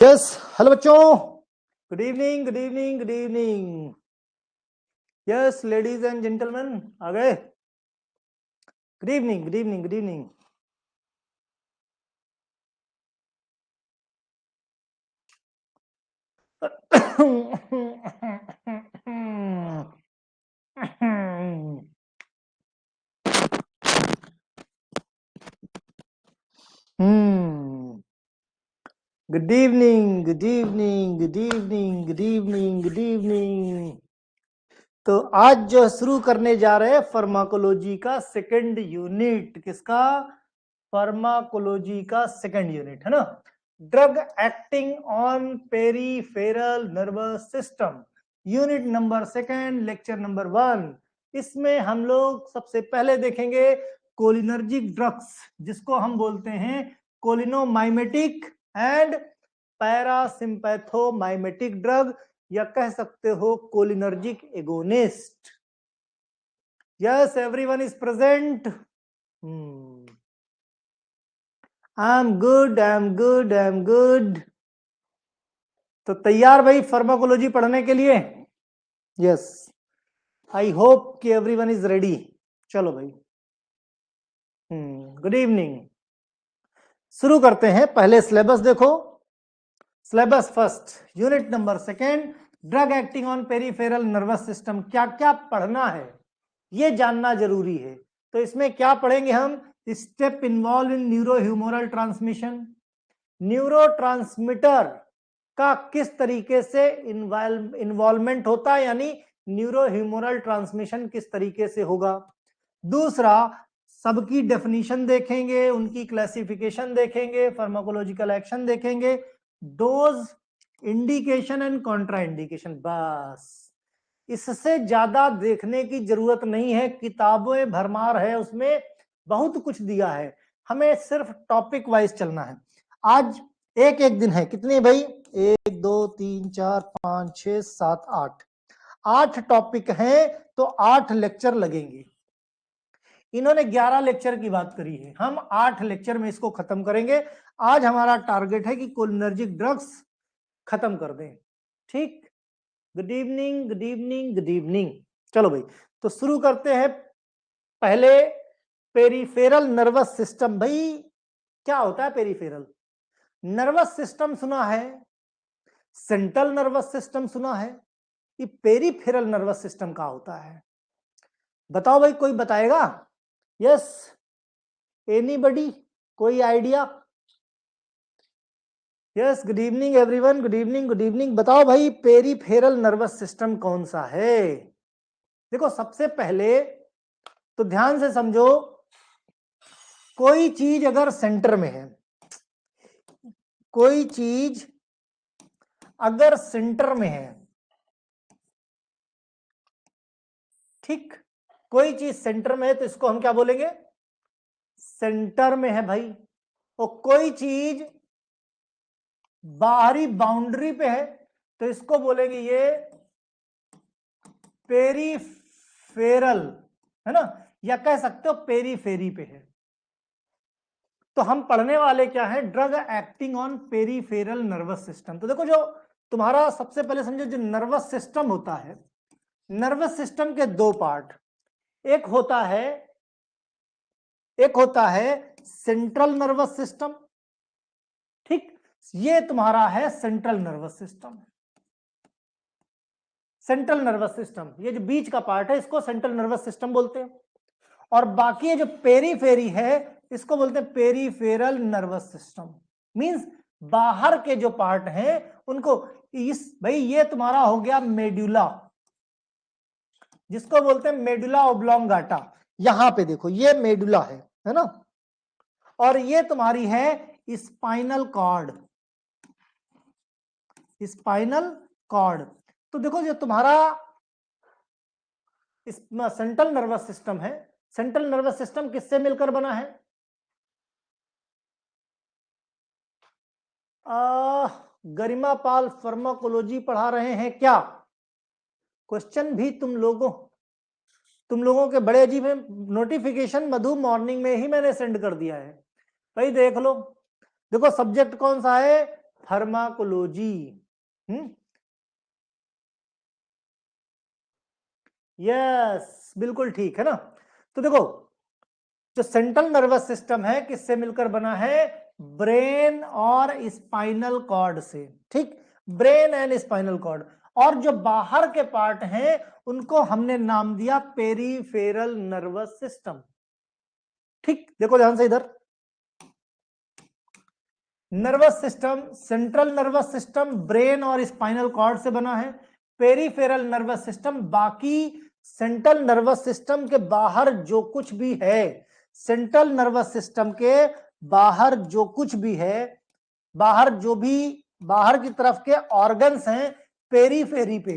Yes hello बच्चों, good evening good evening good evening. Yes ladies and gentleman आ गए। Good evening good evening good evening. Good evening good evening good evening good evening good evening. तो आज जो शुरू करने जा रहे हैं फार्माकोलॉजी का सेकंड यूनिट। किसका? फार्माकोलॉजी का सेकंड यूनिट है ना। Drug acting on peripheral nervous system, unit number second, lecture number 1। इसमें हम लोग सबसे पहले देखेंगे कोलिनर्जिक ड्रग्स, जिसको हम बोलते हैं कोलिनोमाइमेटिक एंड पैरासिम्पैथोमाइमेटिक ड्रग, या कह सकते हो cholinergic agonist. Yes everyone is present. I am good I am good I am good. तो तैयार भाई फार्माकोलॉजी पढ़ने के लिए? यस, आई होप कि एवरीवन इज रेडी। चलो भाई, गुड इवनिंग। शुरू करते हैं। पहले सिलेबस देखो। Syllabus first, unit number second, drug acting on peripheral nervous system. क्या क्या पढ़ना है ये जानना जरूरी है। तो इसमें क्या पढ़ेंगे हम? Step involve in neuro humoral transmission, neurotransmitter का किस तरीके से इन्वॉल्वमेंट होता है, यानी न्यूरो ह्यूमोरल ट्रांसमिशन किस तरीके से होगा। दूसरा, सबकी डेफिनेशन देखेंगे, उनकी क्लासिफिकेशन देखेंगे, फार्माकोलॉजिकल एक्शन देखेंगे, dose, indication and Contra indication. बस, इससे ज्यादा देखने की जरूरत नहीं है। किताबें भरमार है, उसमें बहुत कुछ दिया है, हमें सिर्फ टॉपिक वाइज चलना है। आज एक एक दिन है। कितने भाई? 1 2 3 4 5 6 7 8, 8 टॉपिक हैं, तो 8 लेक्चर लगेंगे। इन्होंने 11 लेक्चर की बात करी है, हम 8 लेक्चर में इसको खत्म करेंगे। आज हमारा टारगेट है कि कोलिनर्जिक ड्रग्स खत्म कर दें। ठीक, good evening good evening good evening. चलो भाई, तो शुरू करते हैं। पहले पेरिफेरल नर्वस सिस्टम। भाई क्या होता है पेरिफेरल नर्वस सिस्टम? सुना है। सेंट्रल नर्वस सिस्टम सुना है। ये पेरिफेरल नर्वस सिस्टम का होता है। बताओ भाई, कोई बताएगा? यस, एनीबडी, कोई idea? Yes, good evening everyone, good evening good evening. बताओ भाई, पेरिफेरल नर्वस सिस्टम कौन सा है? देखो, सबसे पहले तो ध्यान से समझो, कोई चीज अगर सेंटर में है, कोई चीज अगर सेंटर में है, ठीक, कोई चीज सेंटर में है तो इसको हम क्या बोलेंगे? सेंटर में है भाई। और कोई चीज बाहरी बाउंड्री पे है तो इसको बोलेंगे ये पेरिफेरल, है ना, या कह सकते हो पेरीफेरी पे है। तो हम पढ़ने वाले क्या है? Drug acting on peripheral nervous system. तो देखो, जो तुम्हारा सबसे पहले समझो, जो नर्वस सिस्टम होता है, नर्वस सिस्टम के दो पार्ट, एक होता है सेंट्रल नर्वस सिस्टम। ठीक, ये तुम्हारा है central nervous system. Central nervous system, ये जो बीच का पार्ट है, इसको सेंट्रल नर्वस सिस्टम बोलते हैं। और बाकी ये जो पेरीफेरी है, इसको बोलते हैं पेरीफेरल नर्वस सिस्टम। मींस बाहर के जो पार्ट हैं उनको, इस भाई ये तुम्हारा हो गया मेडुला, जिसको बोलते हैं मेडुला ओब्लोंगाटा। यहां पे देखो, ये मेडुला है ना, और ये तुम्हारी है स्पाइनल कॉर्ड, स्पाइनल कॉर्ड। तो देखो, जो तुम्हारा सेंट्रल नर्वस सिस्टम है, सेंट्रल नर्वस सिस्टम किससे मिलकर बना है? गरिमा पाल फार्माकोलॉजी पढ़ा रहे हैं क्या? क्वेश्चन भी तुम लोगों के बड़े अजीब है। नोटिफिकेशन मधु मॉर्निंग में ही मैंने सेंड कर दिया है भाई, देख लो। देखो, सब्जेक्ट कौन सा है? फार्माकोलॉजी। यस, बिल्कुल ठीक है ना। तो देखो, जो सेंट्रल नर्वस सिस्टम है किससे मिलकर बना है? ब्रेन और स्पाइनल कॉर्ड से। ठीक, ब्रेन एंड स्पाइनल कॉर्ड। और जो बाहर के पार्ट हैं उनको हमने नाम दिया पेरीफेरल नर्वस सिस्टम। ठीक, देखो ध्यान से इधर, nervous system, central nervous system brain और स्पाइनल कॉर्ड से बना है। पेरीफेरल नर्वस सिस्टम बाकी सेंट्रल नर्वस सिस्टम के बाहर जो कुछ भी है, सेंट्रल नर्वस सिस्टम के बाहर जो कुछ भी है, बाहर जो भी बाहर की तरफ के ऑर्गन्स हैं, पेरीफेरी पे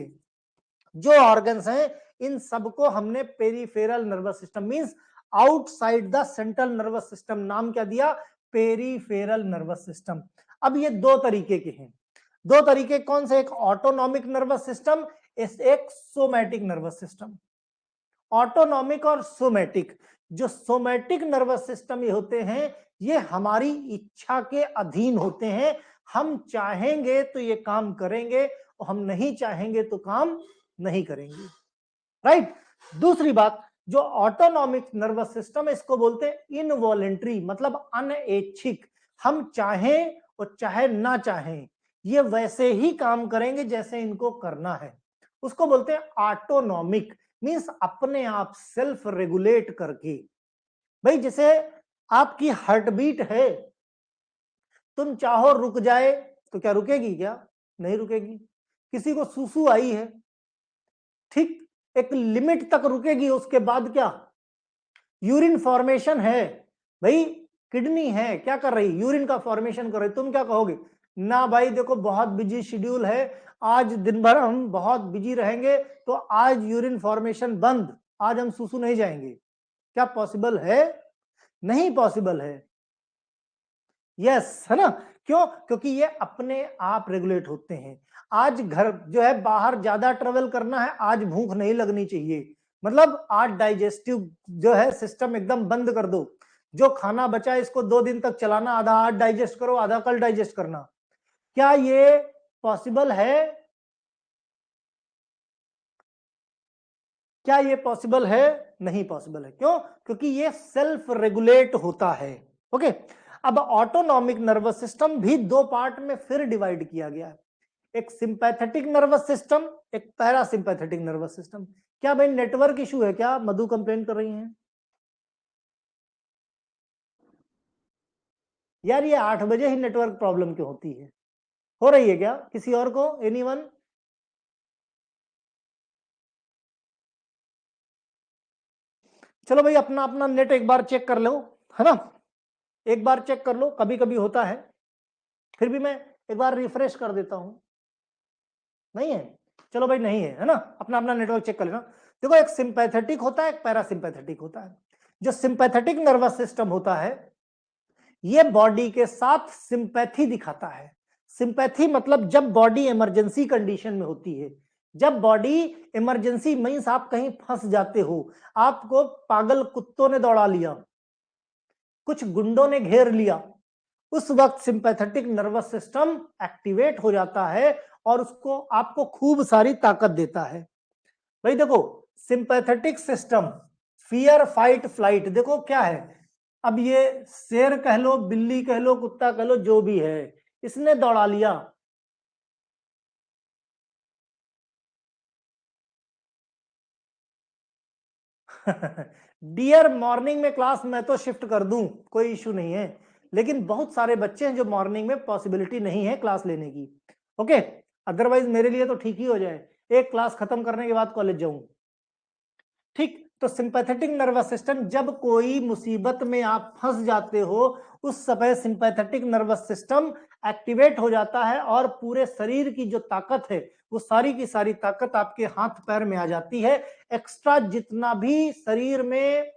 जो ऑर्गन्स हैं, इन सबको हमने peripheral nervous system means outside the central nervous system नाम क्या दिया? Peripheral nervous system. अब ये दो तरीके के हैं। दो तरीके कौन से? एक ऑटोनॉमिक नर्वस सिस्टम, एक सोमैटिक नर्वस सिस्टम। ऑटोनॉमिक और सोमैटिक। जो सोमैटिक नर्वस सिस्टम ये होते हैं, ये हमारी इच्छा के अधीन होते हैं। हम चाहेंगे तो ये काम करेंगे और हम नहीं चाहेंगे तो काम नहीं करेंगे। राइट। दूसरी बात, जो ऑटोनॉमिक नर्वस सिस्टम है इसको बोलते हैं इनवॉलेंट्री, मतलब अनैच्छिक। हम चाहें और चाहे ना चाहें ये वैसे ही काम करेंगे जैसे इनको करना है, उसको बोलते हैं ऑटोनॉमिक। मींस अपने आप सेल्फ रेगुलेट करके। भाई जैसे आपकी हार्ट बीट है, तुम चाहो रुक जाए तो क्या रुकेगी? क्या नहीं रुकेगी। किसी को सुसु आई है, ठीक, एक लिमिट तक रुकेगी, उसके बाद क्या? यूरिन फॉर्मेशन है, भाई किडनी है क्या कर रही? यूरिन का फॉर्मेशन कर रही। तुम क्या कहोगे? ना भाई देखो बहुत बिजी शेड्यूल है, आज दिन भर हम बहुत बिजी रहेंगे तो आज यूरिन फॉर्मेशन बंद, आज हम सुसु नहीं जाएंगे। क्या पॉसिबल है? नहीं पॉसिबल है। यस, है ना। क्यों? क्योंकि ये अपने आप रेगुलेट होते हैं। आज घर जो है बाहर ज्यादा ट्रेवल करना है, आज भूख नहीं लगनी चाहिए, मतलब आज डाइजेस्टिव जो है सिस्टम एकदम बंद कर दो। जो खाना बचा है इसको 2 दिन तक चलाना, आधा आज डाइजेस्ट करो आधा कल डाइजेस्ट करना। क्या ये पॉसिबल है? क्या ये पॉसिबल है? नहीं पॉसिबल है। क्यों? क्योंकि ये सेल्फ रेगुलेट होता है। ओके। अब ऑटोनॉमिक नर्वस सिस्टम भी दो पार्ट में फिर डिवाइड किया गया है, एक सिंपैथेटिक नर्वस सिस्टम, एक पैरासिम्पैथेटिक नर्वस सिस्टम। क्या भाई नेटवर्क इशू है क्या? मधु कंप्लेन कर रही हैं यार, ये 8 बजे ही नेटवर्क प्रॉब्लम क्यों होती है? हो रही है क्या किसी और को? एनीवन? चलो भाई अपना अपना नेट एक बार चेक कर लो, है ना, एक बार चेक कर लो, कभी कभी होता है। फिर भी मैं एक बार रिफ्रेश कर देता हूं। नहीं है? चलो भाई नहीं है, है ना, अपना अपना नेटवर्क चेक कर लेना। देखो एक सिंपैथेटिक होता है, एक पैरासिम्पैथेटिक होता है। जो सिंपैथेटिक नर्वस सिस्टम होता है ये बॉडी के साथ सिंपैथी दिखाता है। सिंपैथी मतलब जब बॉडी इमरजेंसी कंडीशन में होती है, जब बॉडी इमरजेंसी मींस आप कहीं फंस जाते हो, आपको पागल कुत्तों ने दौड़ा लिया, कुछ गुंडों ने घेर लिया, उस वक्त सिंपैथेटिक नर्वस सिस्टम एक्टिवेट हो जाता है और उसको आपको खूब सारी ताकत देता है। भाई देखो sympathetic system, fear fight flight, देखो क्या है, अब ये शेर कह लो, बिल्ली कह लो, कुत्ता कह लो, जो भी है, इसने दौड़ा लिया। डियर मॉर्निंग में क्लास मैं तो शिफ्ट कर दूं, कोई इशू नहीं है, लेकिन बहुत सारे बच्चे हैं जो मॉर्निंग में पॉसिबिलिटी नहीं है क्लास लेने की। ओके, अदरवाइज मेरे लिए तो ठीक ही हो जाए, एक क्लास खत्म करने के बाद कॉलेज जाऊं। ठीक, तो सिंपैथेटिक नर्वस सिस्टम, जब कोई मुसीबत में आप फंस जाते हो उस समय सिंपैथेटिक नर्वस सिस्टम एक्टिवेट हो जाता है और पूरे शरीर की जो ताकत है वो सारी की सारी ताकत आपके हाथ पैर में आ जाती है। एक्स्ट्रा जितना भी शरीर में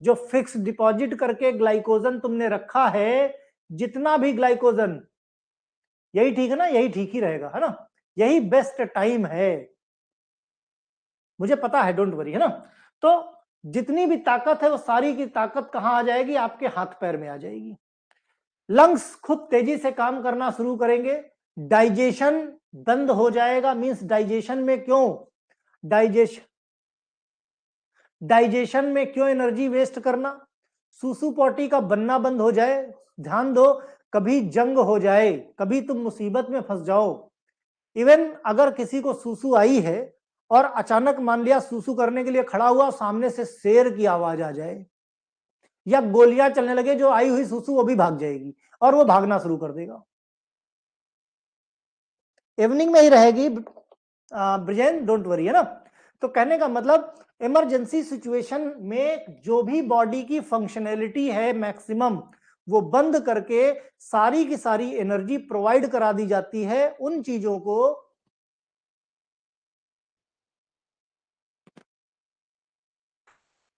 जो फिक्स डिपॉजिट करके ग्लाइकोजन तुमने रखा है, जितना भी ग्लाइकोजन, यही ठीक है ना, यही ठीक ही रहेगा, है ना, यही बेस्ट टाइम है, मुझे पता है, डोंट वरी, है ना। तो जितनी भी ताकत है वो सारी की ताकत कहां आ जाएगी? आपके हाथ पैर में आ जाएगी। लंग्स खुद तेजी से काम करना शुरू करेंगे, डाइजेशन बंद हो जाएगा। मींस डाइजेशन में क्यों डाइजेशन में क्यों एनर्जी वेस्ट करना, सूसू पॉटी का बनना बंद हो जाए। ध्यान दो, कभी जंग हो जाए, कभी तुम मुसीबत में फंस जाओ, इवन अगर किसी को सूसू आई है और अचानक मान लिया सूसू करने के लिए खड़ा हुआ, सामने से शेर की आवाज आ जाए या गोलियां चलने लगे, जो आई हुई सूसू वो भी भाग जाएगी और वो भागना शुरू कर देगा। इवनिंग में ही रहेगी ब्रिजेन, डोंट वरी, है ना। तो कहने का मतलब इमरजेंसी सिचुएशन में जो भी बॉडी की फंक्शनैलिटी है मैक्सिमम, वो बंद करके सारी की सारी एनर्जी प्रोवाइड करा दी जाती है उन चीजों को।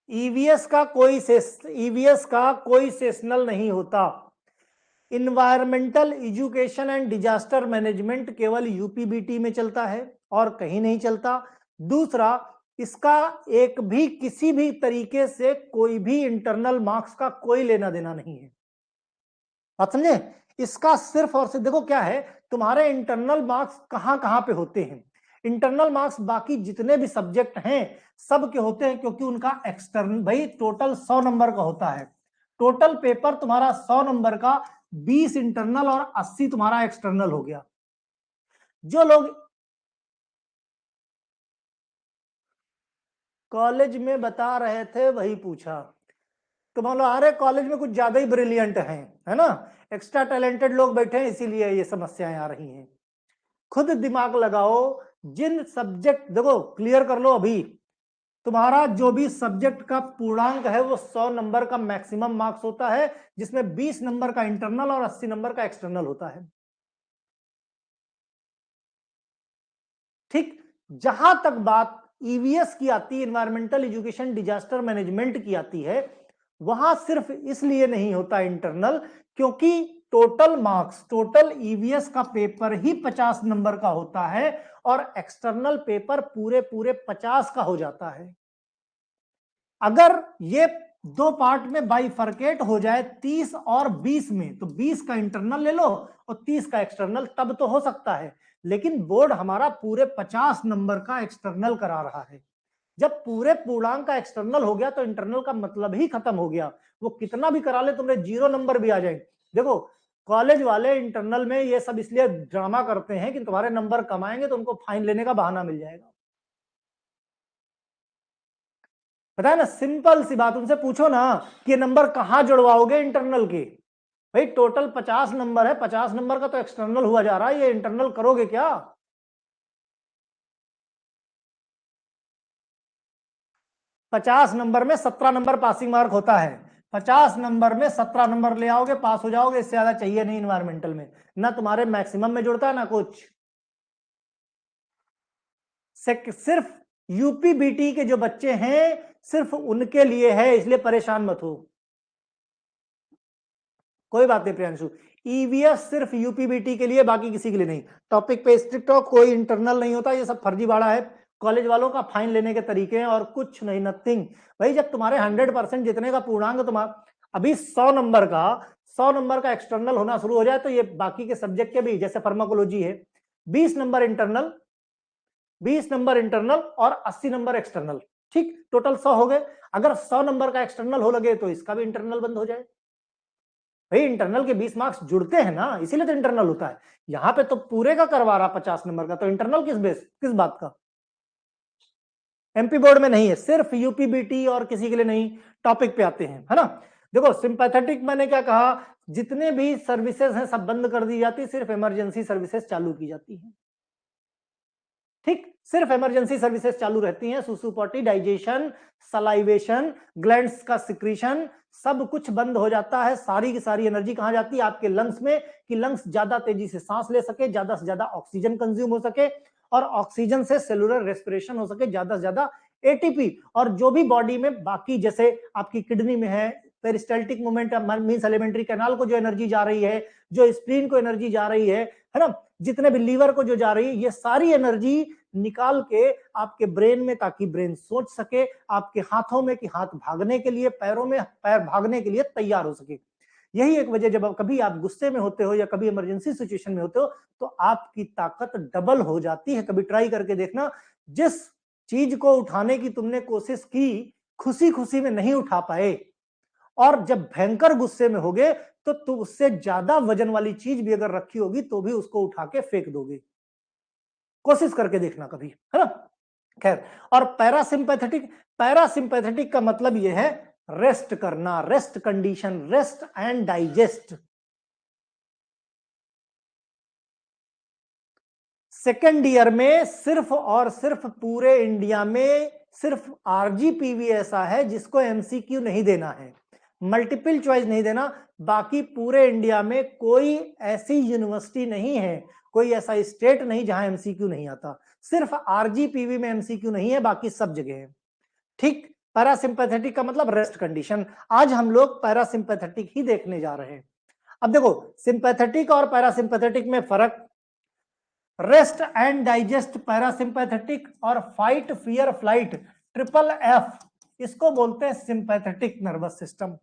ईवीएस का कोई सेशनल नहीं होता। Environmental education and disaster management केवल यूपीबीटी में चलता है और कहीं नहीं चलता। दूसरा, इसका एक भी किसी भी तरीके से कोई भी इंटरनल मार्क्स का कोई लेना देना नहीं है, बात समझे। इसका सिर्फ और सिर्फ देखो क्या है, तुम्हारे इंटरनल मार्क्स कहां कहां पे होते हैं। इंटरनल मार्क्स बाकी जितने भी सब्जेक्ट हैं सब के होते हैं, क्योंकि उनका एक्सटर्नल भाई टोटल 100 नंबर का होता है। टोटल पेपर तुम्हारा 100 नंबर का, 20 इंटरनल और 80 तुम्हारा एक्सटर्नल हो गया। जो लोग कॉलेज में बता रहे थे वही पूछा, तो मान लो अरे कॉलेज में कुछ ज्यादा ही ब्रिलियंट हैं, है ना, एक्स्ट्रा टैलेंटेड लोग बैठे हैं, इसीलिए ये समस्याएं आ रही हैं। खुद दिमाग लगाओ, जिन सब्जेक्ट, देखो क्लियर कर लो अभी, तुम्हारा जो भी सब्जेक्ट का पूर्णांक है वो 100 नंबर का मैक्सिमम मार्क्स होता है, जिसमें 20 नंबर का इंटरनल और 80 नंबर का एक्सटर्नल होता है। ठीक, जहां तक बात ईवीएस की आती है, इन्वायरमेंटल एजुकेशन डिजास्टर मैनेजमेंट की आती है, वहां सिर्फ इसलिए नहीं होता इंटरनल, क्योंकि टोटल मार्क्स, टोटल ईवीएस का पेपर ही 50 नंबर का होता है और एक्सटर्नल पेपर पूरे पूरे 50 का हो जाता है। अगर ये दो पार्ट में बाइफरकेट हो जाए 30 और 20 में, तो 20 का इंटरनल ले लो और 30 का एक्सटर्नल, तब तो हो सकता है। लेकिन बोर्ड हमारा पूरे 50 नंबर का एक्सटर्नल करा रहा है। जब पूरे पूर्णांक का एक्सटर्नल हो गया तो इंटरनल का मतलब ही खत्म हो गया। वो कितना भी करा ले, तुमने 0 नंबर भी आ जाएंगे। देखो कॉलेज वाले इंटरनल में ये सब इसलिए ड्रामा करते हैं कि तुम्हारे नंबर कम आएंगे तो उनको फाइन लेने का बहाना मिल जाएगा। पता है ना, सिंपल सी बात, उनसे पूछो ना कि नंबर कहां जुड़वाओगे इंटरनल के। भाई टोटल 50 नंबर है, 50 नंबर का तो एक्सटर्नल हुआ जा रहा है, ये इंटरनल करोगे क्या। 50 नंबर में 17 नंबर पासिंग मार्क होता है, 50 नंबर में 17 नंबर ले आओगे पास हो जाओगे, इससे ज्यादा चाहिए नहीं इन्वायरमेंटल में। ना तुम्हारे मैक्सिमम में जुड़ता है ना कुछ। सिर्फ यूपीबीटी के जो बच्चे हैं सिर्फ उनके लिए है, इसलिए परेशान मत हो। कोई बात नहीं प्रियांशु, ईवीएस सिर्फ यूपीबीटी के लिए, बाकी किसी के लिए नहीं। टॉपिक पे स्ट्रिक्ट हो, कोई इंटरनल नहीं होता, ये सब फर्जीवाड़ा है, कॉलेज वालों का फाइन लेने के तरीके हैं और कुछ नहीं, नथिंग। भाई जब तुम्हारे 100% जितने का पूर्णांक तुम्हारा अभी 100 नंबर का एक्सटर्नल होना शुरू हो जाए, तो ये बाकी के सब्जेक्ट के भी, जैसे फार्माकोलॉजी है 20 नंबर इंटरनल, 20 नंबर इंटरनल और 80 नंबर एक्सटर्नल, ठीक टोटल 100 हो गए। अगर 100 नंबर का एक्सटर्नल हो लगे तो इसका भी इंटरनल बंद हो जाए। भाई इंटरनल के 20 मार्क्स जुड़ते हैं ना, इसीलिए तो इंटरनल होता है। यहां पे तो पूरे का करवा रहा 50 नंबर का, तो इंटरनल किस बात का। एमपी बोर्ड में नहीं है, सिर्फ यूपीबीटी और किसी के लिए नहीं। टॉपिक पे आते हैं, है ना। देखो सिंपैथेटिक मैंने क्या कहा, जितने भी सर्विसेज हैं सब बंद कर दी जाती, सिर्फ इमरजेंसी सर्विसेज चालू की जाती है। ठीक, सिर्फ इमरजेंसी सर्विसेज चालू रहती हैं, सुसु पॉटी, डाइजेशन, सलाइवेशन, ग्लैंड्स का सिक्रीशन, सब कुछ बंद हो जाता है। सारी की सारी एनर्जी कहां जाती है, आपके लंग्स में, कि लंग्स ज्यादा तेजी से सांस ले सके, ज्यादा से ज्यादा ऑक्सीजन कंज्यूम हो सके और ऑक्सीजन से सेलुलर रेस्पिरेशन हो सके, ज्यादा से ज्यादा एटीपी। और जो भी बॉडी में बाकी, जैसे आपकी किडनी में है peristaltic movement, means alimentary canal को जो एनर्जी जा रही है, जो स्प्लीन को एनर्जी जा रही है ना, जितने भी लीवर को जो जा रही है, ये सारी एनर्जी निकाल के आपके ब्रेन में, ताकि ब्रेन सोच सके, आपके हाथों में कि हाथ भागने के लिए, पैरों में पैर भागने के लिए तैयार हो सके। यही एक वजह, जब कभी आप गुस्से में होते हो या कभी इमरजेंसी सिचुएशन में होते हो तो आपकी ताकत डबल हो जाती है। कभी ट्राई करके देखना, जिस चीज को उठाने की तुमने कोशिश की, खुशी खुशी में नहीं उठा पाए, और जब भयंकर गुस्से में होगे तो तुम उससे ज्यादा वजन वाली चीज भी अगर रखी होगी तो भी उसको उठा के फेंक दोगे। कोशिश करके देखना कभी, है ना। खैर, और पैरासिम्पैथेटिक, पैरासिम्पैथेटिक का मतलब यह है रेस्ट करना, rest condition, rest and digest. Second year में सिर्फ और सिर्फ पूरे इंडिया में सिर्फ आरजीपीवी ऐसा है जिसको एमसीक्यू नहीं देना है, मल्टीपल चॉइस नहीं देना। बाकी पूरे इंडिया में कोई ऐसी यूनिवर्सिटी नहीं है, कोई ऐसा स्टेट नहीं जहां एमसीक्यू नहीं आता। सिर्फ आरजीपीवी में एमसीक्यू नहीं है, बाकी सब जगह है। ठीक, पैरासिम्पैथेटिक का मतलब रेस्ट कंडीशन। आज हम लोग पैरासिम्पैथेटिक ही देखने जा रहे हैं। अब देखो, सिंपैथेटिक और पैरासिम्पैथेटिक में फर्क, रेस्ट एंड डाइजेस्ट पैरासिम्पैथेटिक, और fight fear flight triple F, इसको बोलते हैं sympathetic nervous system.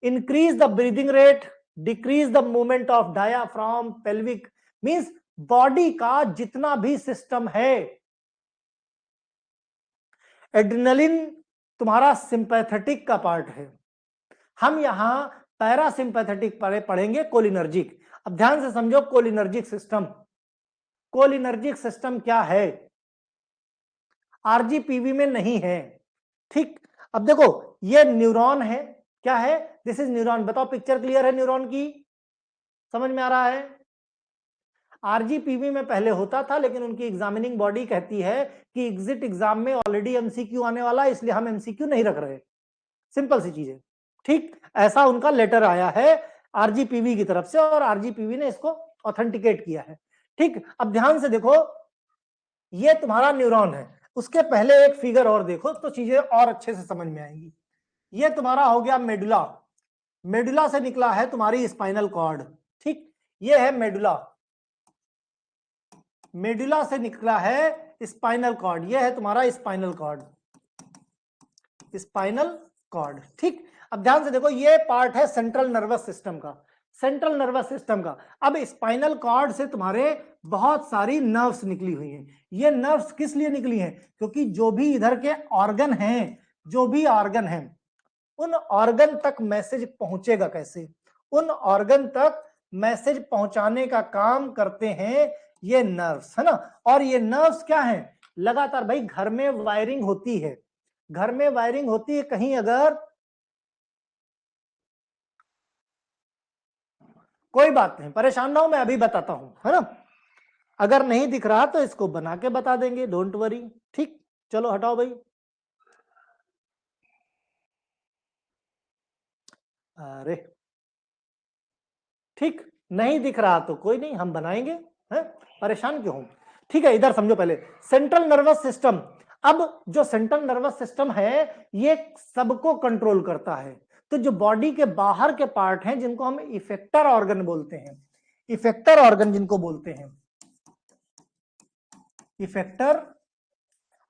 Increase the breathing rate, decrease the movement of diaphragm, pelvic, means body का जितना भी सिस्टम है। एड्रेनलिन तुम्हारा सिंपैथेटिक का पार्ट है। हम यहां पैरासिम्पैथेटिक पढ़ेंगे, कोलिनर्जिक। अब ध्यान से समझो, कोलिनर्जिक सिस्टम, कोलिनर्जिक सिस्टम क्या है, आरजीपीवी में नहीं है। ठीक, अब देखो ये न्यूरॉन है, क्या है, दिस इज न्यूरॉन। बताओ पिक्चर क्लियर है न्यूरॉन की, समझ में आ रहा है। आरजीपीवी में पहले होता था, लेकिन उनकी एग्जामिनिंग बॉडी कहती है कि एग्जिट एग्जाम में ऑलरेडी एमसीक्यू आने वाला है, इसलिए हम एमसीक्यू नहीं रख रहे। सिंपल सी चीज है। ठीक, ऐसा उनका लेटर आया है आरजीपीवी की तरफ से, और आरजीपीवी ने इसको ऑथेंटिकेट किया है। ठीक, अब ध्यान से देखो, ये तुम्हारा न्यूरॉन है, उसके पहले एक फिगर और देखो तो चीजें और अच्छे से समझ में आएंगी। ये तुम्हारा हो गया मेडुला, मेडुला से निकला है तुम्हारी स्पाइनल कॉर्ड। ठीक, ये है मेडुला, मेडुला से निकला है स्पाइनल कॉर्ड, ये है तुम्हारा स्पाइनल कॉर्ड, स्पाइनल कॉर्ड। ठीक, अब ध्यान से देखो, ये पार्ट है सेंट्रल नर्वस सिस्टम का, सेंट्रल नर्वस सिस्टम का। अब स्पाइनल कॉर्ड से तुम्हारे बहुत सारी नर्व्स निकली हुई हैं। ये नर्व्स किस लिए निकली हैं, क्योंकि जो भी इधर के ऑर्गन हैं, जो भी ऑर्गन हैं, उन ऑर्गन तक मैसेज पहुंचेगा कैसे, उन ऑर्गन तक मैसेज पहुंचाने का काम करते हैं ये नर्व्स, है ना। और ये नर्व्स क्या है, लगातार भाई घर में वायरिंग होती है, घर में वायरिंग होती है, कहीं अगर कोई बात नहीं, परेशान ना हो, मैं अभी बताता हूं, है ना। अगर नहीं दिख रहा तो इसको बना के बता देंगे, डोंट वरी। ठीक, चलो हटाओ भाई। अरे ठीक, नहीं दिख रहा तो कोई नहीं, हम बनाएंगे, हैं, परेशान क्यों हो। ठीक है, इधर समझो पहले, सेंट्रल नर्वस सिस्टम। अब जो सेंट्रल नर्वस सिस्टम है ये सबको कंट्रोल करता है। तो जो बॉडी के बाहर के पार्ट हैं जिनको हम इफेक्टर ऑर्गन बोलते हैं, इफेक्टर ऑर्गन जिनको बोलते हैं, इफेक्टर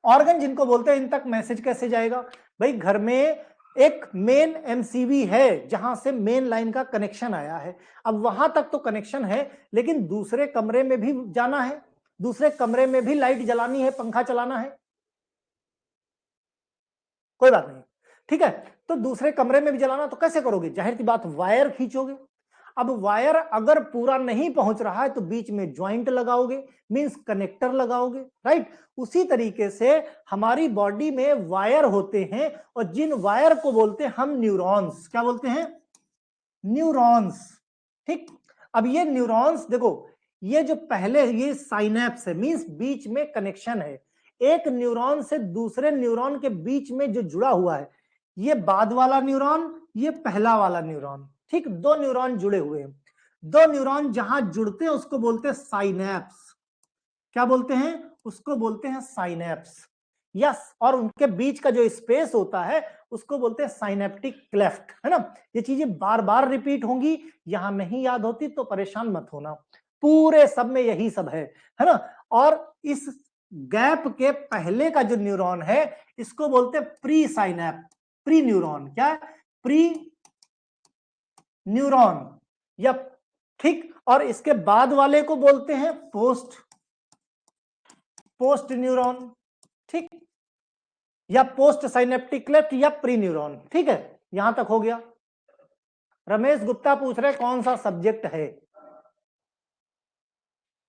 ऑर्गन जिनको बोलते हैं, इन तक मैसेज कैसे जाएगा भाई। घर में एक मेन एमसीवी है जहां से मेन लाइन का कनेक्शन आया है, अब वहां तक तो कनेक्शन है, लेकिन दूसरे कमरे में भी जाना है, दूसरे कमरे में भी लाइट जलानी है, पंखा चलाना है, कोई बात नहीं। ठीक है, तो दूसरे कमरे में भी जलाना, तो कैसे करोगे, जाहिर सी बात वायर खींचोगे। अब वायर अगर पूरा नहीं पहुंच रहा है तो बीच में ज्वाइंट लगाओगे, मींस कनेक्टर लगाओगे, राइट। उसी तरीके से हमारी बॉडी में वायर होते हैं, और जिन वायर को बोलते हैं हम न्यूरॉन्स, क्या बोलते हैं, न्यूरॉन्स। ठीक, अब ये न्यूरॉन्स देखो, ये जो पहले ये साइनेप्स है, मींस बीच में कनेक्शन है, एक न्यूरॉन से दूसरे न्यूरॉन के बीच में जो जुड़ा हुआ है, ये बाद वाला न्यूरॉन, ये पहला वाला न्यूरॉन। ठीक, दो न्यूरॉन जुड़े हुए हैं, दो न्यूरॉन जहां जुड़ते हैं उसको बोलते हैं साइनेप्स। क्या बोलते हैं, उसको बोलते हैं साइनेप्स। यस, और उनके बीच का जो स्पेस होता है उसको बोलते हैं साइनेप्टिक क्लेफ्ट, है ना। ये चीजें बार बार रिपीट होंगी, यहां नहीं याद होती तो परेशान मत होना, पूरे सब में यही सब है ना। और इस गैप के पहले का जो न्यूरॉन है इसको बोलते हैं प्री साइनेप, प्री न्यूरॉन, क्या, प्री न्यूरॉन, या ठीक, और इसके बाद वाले को बोलते हैं पोस्ट न्यूरॉन, ठीक, या पोस्ट साइनेप्टिक क्लेफ्ट या प्री न्यूरॉन। ठीक है, यहां तक हो गया। रमेश गुप्ता पूछ रहे कौन सा सब्जेक्ट है।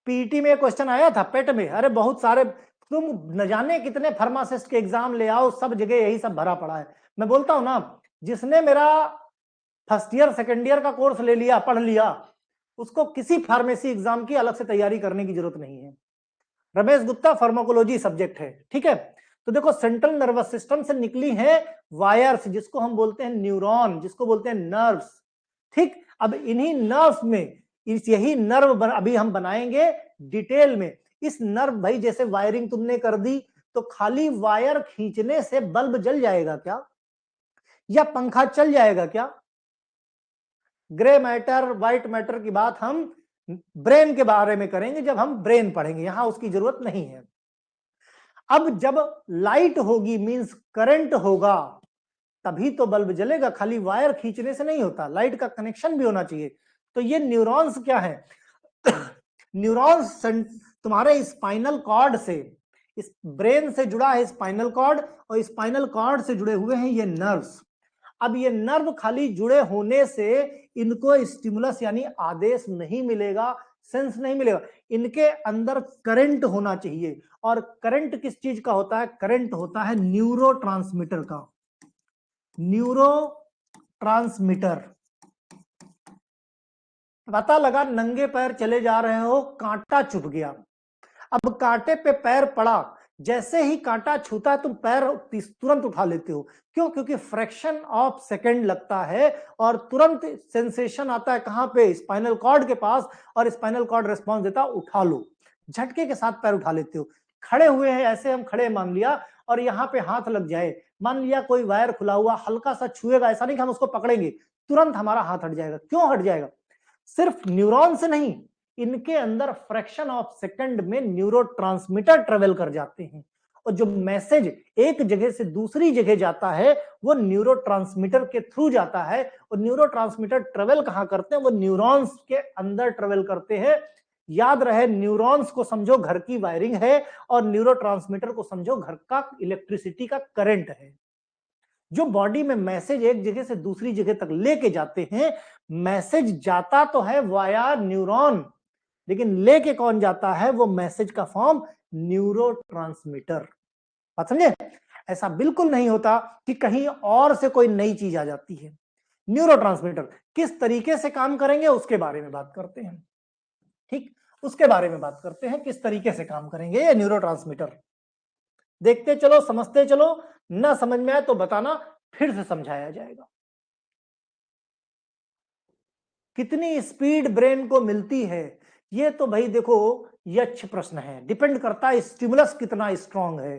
पीटी में क्वेश्चन आया था, पेट में, अरे बहुत सारे, तुम न जाने कितने फार्मासिस्ट के एग्जाम ले आओ, सब जगह यही सब भरा पड़ा है। मैं बोलता हूं ना, जिसने मेरा फर्स्ट ईयर सेकेंड ईयर का कोर्स ले लिया, पढ़ लिया, उसको किसी फार्मेसी एग्जाम की अलग से तैयारी करने की जरूरत नहीं है। रमेश गुप्ता फार्माकोलॉजी सब्जेक्ट है, ठीक है। तो देखो, सेंट्रल नर्वस सिस्टम से निकली है वायर्स, जिसको हम बोलते हैं न्यूरॉन, जिसको बोलते हैं नर्व्स, ठीक। अब इन्हीं नर्व्स में, यही नर्व अभी हम बनाएंगे डिटेल में। इस नर्व, भाई जैसे वायरिंग तुमने कर दी, तो खाली वायर खींचने से बल्ब जल जाएगा क्या, या पंखा चल जाएगा क्या? ग्रे मैटर, व्हाइट मैटर की बात हम ब्रेन के बारे में करेंगे जब हम ब्रेन पढ़ेंगे, यहां उसकी जरूरत नहीं है। अब जब लाइट होगी, मींस करंट होगा, तभी तो बल्ब जलेगा, खाली वायर खींचने से नहीं होता, लाइट का कनेक्शन भी होना चाहिए। तो ये न्यूरॉन्स क्या है? न्यूरॉन्स तुम्हारे स्पाइनल कॉर्ड से, इस ब्रेन से जुड़ा है स्पाइनल कॉर्ड, और स्पाइनल कॉर्ड से जुड़े हुए हैं ये नर्व्स। अब ये नर्व खाली जुड़े होने से इनको स्टिमुलस यानी आदेश नहीं मिलेगा, सेंस नहीं मिलेगा, इनके अंदर करंट होना चाहिए। और करंट किस चीज का होता है? करंट होता है न्यूरोट्रांसमीटर का। न्यूरोट्रांसमीटर। पता लगा नंगे पैर चले जा रहे हो, कांटा चुभ गया, अब कांटे पे पैर पड़ा, जैसे ही कांटा छूता है तुम पैर तुरंत उठा लेते हो। क्यों? क्योंकि फ्रैक्शन ऑफ सेकंड लगता है और तुरंत सेंसेशन आता है, कहां पे? स्पाइनल कॉर्ड के पास, और स्पाइनल कॉर्ड रिस्पॉन्स देता है, उठा लो, झटके के साथ पैर उठा लेते हो। खड़े हुए हैं, ऐसे हम खड़े मान लिया, और यहां पे हाथ लग जाए, मान लिया कोई वायर खुला हुआ हल्का सा छुएगा, ऐसा नहीं कि हम उसको पकड़ेंगे, तुरंत हमारा हाथ हट जाएगा। क्यों हट जाएगा? सिर्फ न्यूरॉन से नहीं, इनके अंदर फ्रैक्शन ऑफ सेकंड में न्यूरोट्रांसमीटर ट्रेवल कर जाते हैं, और जो मैसेज एक जगह से दूसरी जगह जाता है वो न्यूरोट्रांसमीटर के थ्रू जाता है। और न्यूरोट्रांसमीटर ट्रेवल कहां करते हैं? वो न्यूरॉन्स के अंदर ट्रेवल करते हैं। याद रहे, न्यूरॉन्स को समझो घर की वायरिंग है, और न्यूरोट्रांसमीटर को समझो घर का इलेक्ट्रिसिटी का करंट है। जो बॉडी में मैसेज एक जगह से दूसरी जगह तक लेके जाते हैं, मैसेज जाता तो है वाया न्यूरॉन, लेकिन लेके कौन जाता है? वो मैसेज का फॉर्म न्यूरोट्रांसमीटर। बात समझे? ऐसा बिल्कुल नहीं होता कि कहीं और से कोई नई चीज आ जाती है। न्यूरोट्रांसमीटर किस तरीके से काम करेंगे उसके बारे में बात करते हैं, ठीक, उसके बारे में बात करते हैं, किस तरीके से काम करेंगे ये न्यूरोट्रांसमीटर। देखते चलो, समझते चलो, ना समझ में आए तो बताना, फिर से समझाया जाएगा। कितनी स्पीड ब्रेन को मिलती है, ये तो भाई देखो, ये अच्छे प्रश्न है, डिपेंड करता है स्टिमुलस कितना स्ट्रांग है।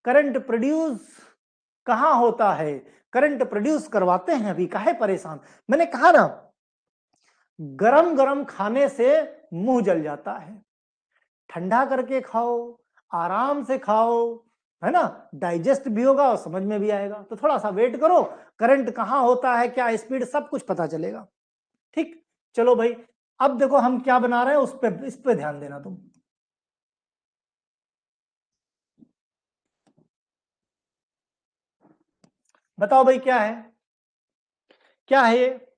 करंट प्रोड्यूस कहां होता है? करंट प्रोड्यूस करवाते हैं, अभी काहे परेशान? मैंने कहा ना, गरम गरम खाने से मुंह जल जाता है, ठंडा करके खाओ, आराम से खाओ, है ना, डाइजेस्ट भी होगा और समझ में भी आएगा। तो थोड़ा सा वेट करो, करंट कहां होता है, क्या स्पीड, सब कुछ पता चलेगा, ठीक। चलो भाई, अब देखो हम क्या बना रहे हैं, उस पे, इस पे ध्यान देना तुम। बताओ भाई क्या है, क्या है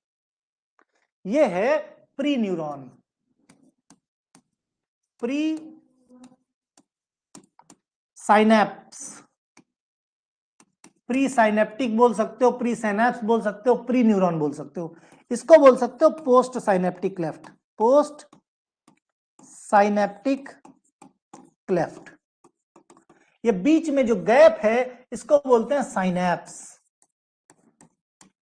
ये है pre neuron, pre synapse, pre synaptic बोल सकते हो, प्री साइनेप्स बोल सकते हो, प्री न्यूरॉन बोल सकते हो, इसको बोल सकते हो post synaptic cleft, post synaptic cleft. ये बीच में जो गैप है इसको बोलते हैं साइनेप्स,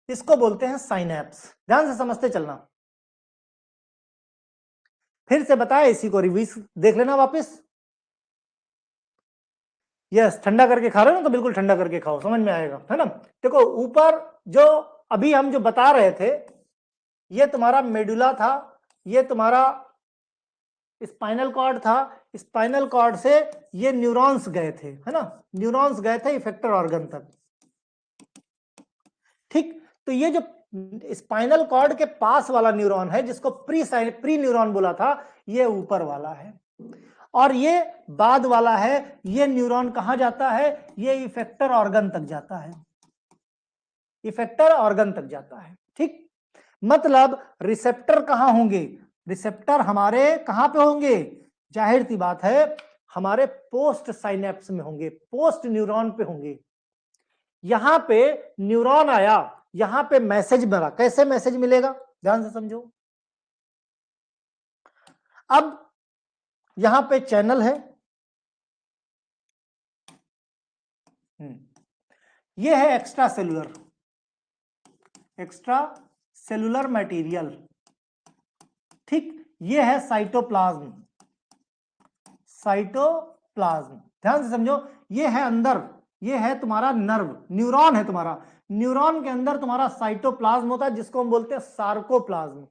इसको बोलते हैं साइनेप्स। ध्यान से समझते चलना, फिर से बताया, इसी को रिवीज देख लेना वापस। यस, ठंडा करके खा रहे हो ना, तो बिल्कुल ठंडा करके खाओ, समझ में आएगा, है ना। देखो ऊपर जो अभी हम जो बता रहे थे, ये तुम्हारा मेडुला था, ये तुम्हारा स्पाइनल कॉर्ड था, स्पाइनल कॉर्ड से ये न्यूरॉन्स गए थे, है ना, न्यूरॉन्स गए थे इफेक्टर ऑर्गन तक, ठीक। तो ये जो स्पाइनल कॉर्ड के पास वाला न्यूरॉन है जिसको प्री न्यूरॉन बोला था, ये ऊपर वाला है, और ये बाद वाला है। ये न्यूरॉन कहां जाता है? ये इफेक्टर ऑर्गन तक जाता है, इफेक्टर ऑर्गन तक जाता है। ठीक, मतलब रिसेप्टर कहां होंगे? रिसेप्टर हमारे कहां पे होंगे? जाहिर सी बात है हमारे पोस्ट साइनेप्स में होंगे, पोस्ट न्यूरॉन पे होंगे। यहां पे न्यूरॉन आया, यहां पे मैसेज मिला। कैसे मैसेज मिलेगा? ध्यान से समझो। अब यहां पे चैनल है, ये है एक्स्ट्रा सेलुलर मटेरियल। ठीक, ये है साइटोप्लाज्म, ध्यान से समझो। ये है अंदर, ये है तुम्हारा नर्व, न्यूरॉन है तुम्हारा। न्यूरॉन के अंदर तुम्हारा साइटोप्लाज्म होता है जिसको हम बोलते हैं सार्कोप्लाज्म।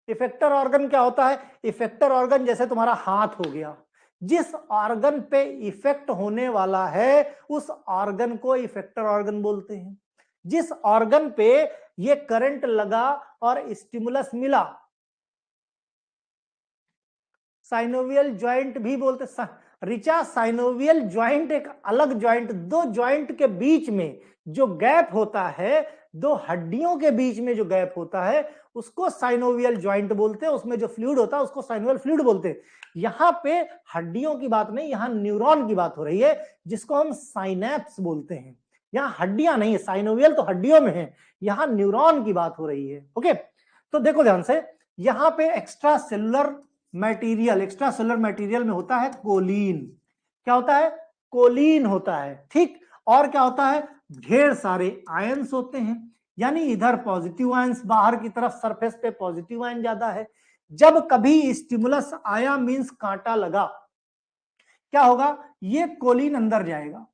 इफेक्टर ऑर्गन क्या होता है? इफेक्टर ऑर्गन जैसे तुम्हारा हाथ हो गया, जिस ऑर्गन पे इफेक्ट होने वाला है उस ऑर्गन को इफेक्टर ऑर्गन बोलते हैं। जिस ऑर्गन पे ये करंट लगा और स्टिमुलस मिला, साइनोवियल जॉइंट भी बोलते। रिचा, साइनोवियल जॉइंट एक अलग जॉइंट, दो जॉइंट के बीच में जो गैप होता है, दो हड्डियों के बीच में जो गैप होता है उसको साइनोवियल जॉइंट बोलते हैं। उसमें जो फ्लूइड होता है उसको साइनोवियल फ्लूइड बोलते हैं। यहां पे हड्डियों की बात नहीं, यहां न्यूरॉन की बात हो रही है जिसको हम साइनेप्स बोलते हैं। यहां हड्डियां नहीं है, साइनोवियल तो हड्डियों में है, यहां न्यूरॉन की बात हो रही है। ओके, तो देखो ध्यान से, यहां पे एक्स्ट्रा सेलुलर मटेरियल में होता है कोलीन। क्या होता है? कोलीन होता है। ठीक, और क्या होता है? ढेर सारे आयंस होते हैं, यानी इधर पॉजिटिव आयंस, बाहर की तरफ सरफेस पे पॉजिटिव आयन ज्यादा है। जब कभी स्टिमुलस आया मींस कांटा लगा, क्या होगा? ये कोलीन अंदर जाएगा,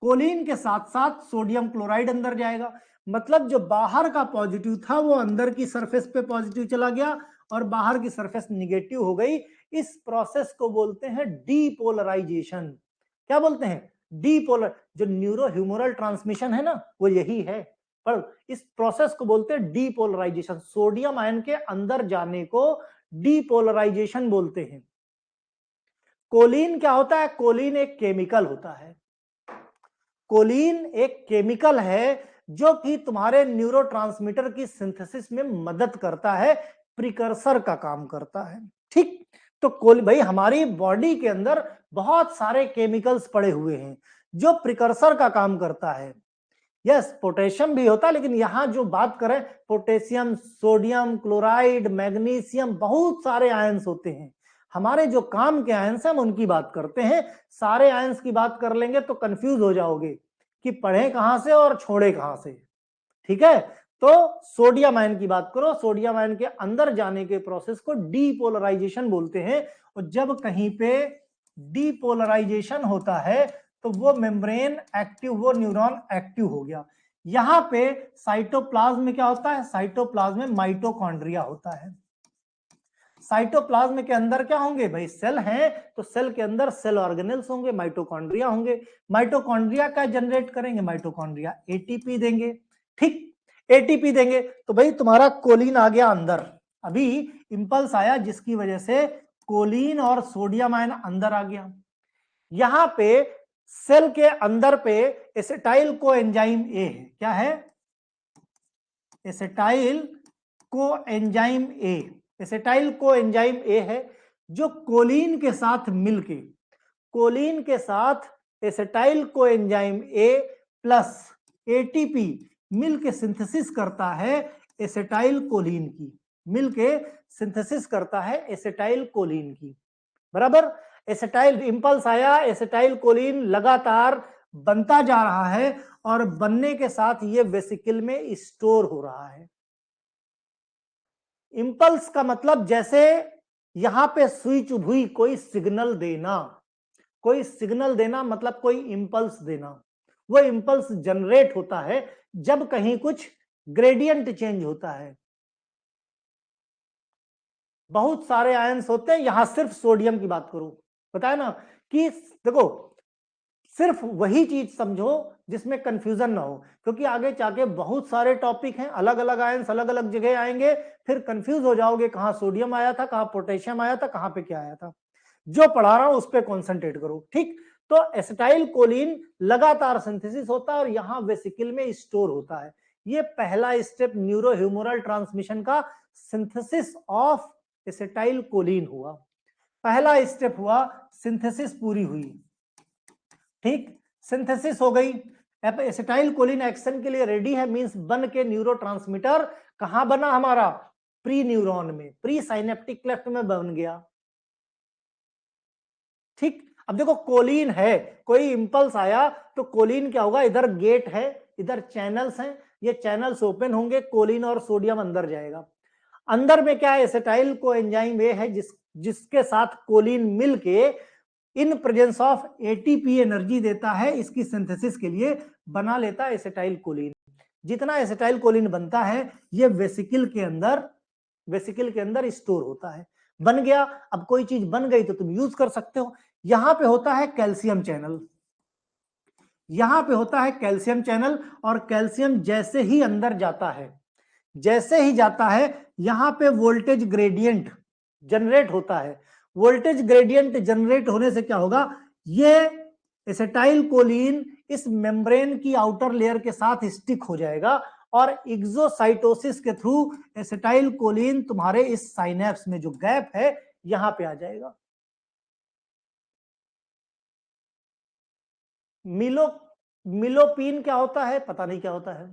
कोलीन के साथ साथ सोडियम क्लोराइड अंदर जाएगा। मतलब जो बाहर का पॉजिटिव था वो अंदर की सरफेस पे पॉजिटिव चला गया और बाहर की सरफेस निगेटिव हो गई। इस प्रोसेस को बोलते हैं डीपोलराइजेशन। क्या बोलते हैं? डीपोलर। जो न्यूरो ह्यूमरल ट्रांसमिशन है ना, वो यही है, पर इस प्रोसेस को बोलते हैं डीपोलराइजेशन। सोडियम आयन के अंदर जाने को डीपोलराइजेशन बोलते हैं। कोलीन क्या होता है? कोलीन एक केमिकल होता है। कोलीन एक केमिकल है जो कि तुम्हारे न्यूरोट्रांसमीटर की सिंथेसिस में मदद करता है, प्रिकर्सर का काम करता है। ठीक, तो भाई हमारी बॉडी के अंदर बहुत सारे केमिकल्स पड़े हुए हैं जो प्रिकर्सर का काम करता है। यस, पोटेशियम भी होता है, लेकिन यहां जो बात करें, पोटेशियम, सोडियम क्लोराइड, मैग्नीशियम, बहुत सारे आयंस होते हैं। हमारे जो काम के आयंस हैं हम उनकी बात करते हैं। सारे आयंस की बात कर लेंगे तो कंफ्यूज हो जाओगे कि पढ़े कहां से और छोड़े कहां से। ठीक है, तो सोडियम आयन की बात करो, सोडियम आयन के अंदर जाने के प्रोसेस को डीपोलराइजेशन बोलते हैं। और जब कहीं पे डीपोलराइजेशन होता है तो वो मेम्ब्रेन एक्टिव, वो न्यूरॉन एक्टिव हो गया। यहां पे साइटोप्लाज्म में क्या होता है? साइटोप्लाज्म में माइटोकॉन्ड्रिया होता है। साइटोप्लाज्म के अंदर क्या होंगे भाई? सेल हैं, तो सेल के अंदर सेल ऑर्गेनेल्स होंगे, माइटोकॉन्ड्रिया होंगे। माइटोकॉन्ड्रिया क्या जनरेट करेंगे? माइटोकॉन्ड्रिया एटीपी देंगे। ठीक, एटीपी देंगे तो भाई तुम्हारा कोलीन आ गया अंदर। अभी इंपल्स आया जिसकी वजह से कोलीन और सोडियम आयन अंदर आ गया। यहां पे सेल के अंदर पे एसिटाइल कोएंजाइम ए है। क्या है? Acetyl coenzyme A. Acetyl coenzyme A है जो कोलीन के साथ मिलके, कोलीन के साथ acetyl coenzyme A plus ATP मिलके सिंथेसिस करता है एसिटाइल कोलीन की, मिलके सिंथेसिस करता है एसिटाइल कोलीन की। बराबर, एसिटाइल इंपल्स आया, एसिटाइल कोलीन लगातार बनता जा रहा है और बनने के साथ ये वेसिकल में स्टोर हो रहा है। इंपल्स का मतलब जैसे यहां पे सुई चुभुई, कोई सिग्नल देना, कोई सिग्नल देना मतलब कोई इंपल्स देना। वो इंपल्स जनरेट होता है जब कहीं कुछ ग्रेडियंट चेंज होता है। बहुत सारे आयंस होते हैं, यहां सिर्फ सोडियम की बात करूं, बताया ना कि देखो सिर्फ वही चीज समझो जिसमें कंफ्यूजन ना हो, क्योंकि आगे जाके बहुत सारे टॉपिक हैं, अलग अलग आयंस अलग अलग जगह आएंगे, फिर कंफ्यूज हो जाओगे कहां सोडियम आया था, कहां पोटेशियम आया था, कहां पे क्या आया था। जो पढ़ा रहा हूं उस पर कॉन्सेंट्रेट करो, ठीक। तो एसिटाइल कोलिन लगातार सिंथेसिस होता है और यहां वेसिकल में स्टोर होता है। ये पहला स्टेप न्यूरोह्यूमरल ट्रांसमिशन का, सिंथेसिस ऑफ एसिटाइल कोलिन हुआ। पहला स्टेप हुआ, सिंथेसिस पूरी हुई, ठीक, सिंथेसिस हो गई। अब एसिटाइल कोलिन एक्शन के लिए रेडी है, मींस बन के न्यूरोट्रांसमीटर कहां बना हमारा, प्री न्यूरॉन में, प्री साइनेप्टिक क्लेफ्ट में बन गया, ठीक। अब देखो कोलिन है, कोई इंपल्स आया तो कोलिन क्या होगा, इधर गेट है, इधर चैनल्स हैं, ये चैनल्स ओपन होंगे, कोलिन और सोडियम अंदर जाएगा। अंदर में क्या है, एसिटाइल को एंजाइम वे है जिसके साथ कोलिन मिलके in presence of ATP energy देता है, इसकी सिंथेसिस के लिए बना लेता है एसिटाइल कोलिन। जितना एसिटाइल कोलिन बनता है ये वेसिकल के अंदर स्टोर होता है। बन गया, अब कोई चीज बन गई तो तुम यूज कर सकते हो। यहां पे होता है कैल्शियम चैनल, यहां पे होता है कैल्शियम चैनल, और कैल्शियम जैसे ही अंदर जाता है, जैसे ही जाता है यहां पे वोल्टेज ग्रेडियंट जनरेट होता है। वोल्टेज ग्रेडियंट जनरेट होने से क्या होगा, ये एसिटाइल कोलिन इस मेम्ब्रेन की आउटर लेयर के साथ स्टिक हो जाएगा और एक्सोसाइटोसिस के थ्रू एसिटाइल कोलिन तुम्हारे इस साइनेप्स में जो गैप है यहां पे आ जाएगा। मिलोपिन क्या होता है, पता नहीं क्या होता है,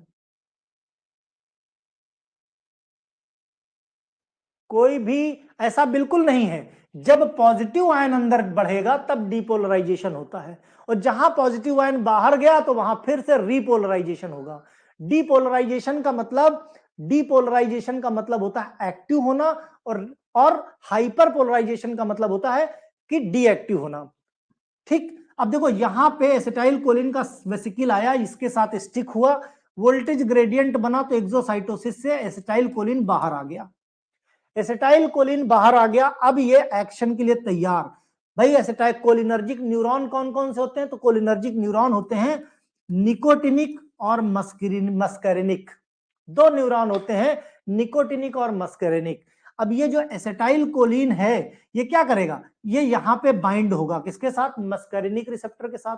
कोई भी ऐसा बिल्कुल नहीं है। जब पॉजिटिव आयन अंदर बढ़ेगा तब डिपोलराइजेशन होता है, और जहां पॉजिटिव आयन बाहर गया तो वहां फिर से रीपोलराइजेशन होगा। डिपोलराइजेशन का मतलब, डिपोलराइजेशन का मतलब होता है एक्टिव होना, और हाइपर पोलराइजेशन का मतलब होता है कि डीएक्टिव होना, ठीक। अब देखो यहां पे एसिटाइल कोलिन का वेसिकल आया, इसके साथ स्टिक हुआ, वोल्टेज ग्रेडियंट बना तो एक्सोसाइटोसिस से एसिटाइल कोलिन बाहर आ गया, एसिटाइल कोलिन बाहर आ गया। अब ये एक्शन के लिए तैयार। भाई एसिटाइल कोलिनर्जिक न्यूरॉन कौन कौन से होते हैं, तो कोलिनर्जिक न्यूरॉन होते हैं निकोटिनिक और मस्करिनिक, दो न्यूरॉन होते हैं, निकोटिनिक और मस्करिनिक। अब ये जो एसिटाइल कोलिन है ये क्या करेगा, ये यहां पे बाइंड होगा किसके साथ, मस्करिनिक रिसेप्टर के साथ।